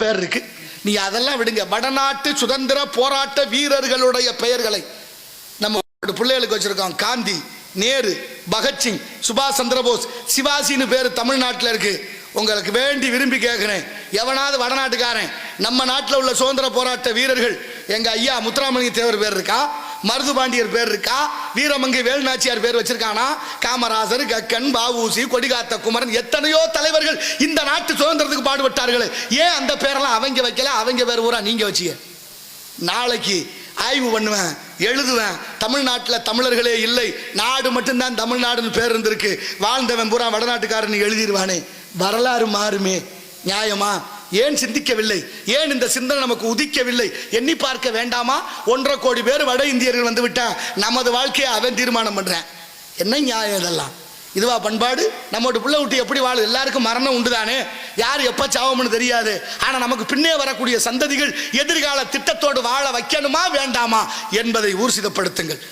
பேர் இருக்கு. நீ அதெல்லாம் விடுங்க. வடநாட்டு சுதந்திர போராட்ட வீரர்களுடைய பெயர்களை நம்ம பிள்ளைகளுக்கு வச்சிருக்கோம். காந்தி, நேரு, பகத்சிங், சுபாஷ் சந்திரபோஸ், சிவாஜின்னு பேர் தமிழ்நாட்டில் இருக்கு. உங்களுக்கு வேண்டி விரும்பி கேட்கிறேன், எவனாவது வடநாட்டுக்காரன் நம்ம நாட்டில் உள்ள சுதந்திர போராட்ட வீரர்கள் எங்க ஐயா முத்துராமலிங்க தேவர் பேர் இருக்கா, மருது பாண்டியர் பேர் இருக்கா, வீரமங்கை வேலுநாச்சியார் பேர் வச்சிருக்கானா, காமராஜர், கக்கன், வஉசி, கொடிகாத்த குமரன், எத்தனையோ தலைவர்கள் இந்த நாட்டு சுதந்திரத்துக்கு பாடுபட்டார்கள். ஏன் அந்த பேரெல்லாம் அவங்க வைக்கல? அவங்க பேர் ஊரா நீங்க வச்சிய. நாளைக்கு ஆய்வு பண்ணுவேன், எழுதுவேன். தமிழ்நாட்டில் தமிழர்களே இல்லை, நாடு மட்டும்தான் தமிழ்நாடுன்னு பேர் இருந்திருக்கு. வாழ்ந்தவன் பூரா வடநாட்டுக்காரன் எழுதிடுவானே. வரலாறு மாறுமே. நியாயமா? ஏன் சிந்திக்கவில்லை? ஏன் இந்த சிந்தனை நமக்கு உதிக்கவில்லை? எண்ணி பார்க்க வேண்டாமா? 1.5 கோடி பேர் வட இந்தியர்கள் வந்து விட்டா நமது வாழ்க்கையை அவன் தீர்மானம் பண்றேன். என்ன நியாயம் இதெல்லாம்? இதுவா பண்பாடு? நம்மோட பிள்ளை விட்டு எப்படி வாழு? எல்லாருக்கும் மரணம் உண்டுதானே, யார் எப்ப சாவம்னு தெரியாது. ஆனா நமக்கு பின்னே வரக்கூடிய சந்ததிகள் எதிர்கால திட்டத்தோடு வாழ வைக்கணுமா வேண்டாமா என்பதை ஊர்ஜிதப்படுத்துங்கள்.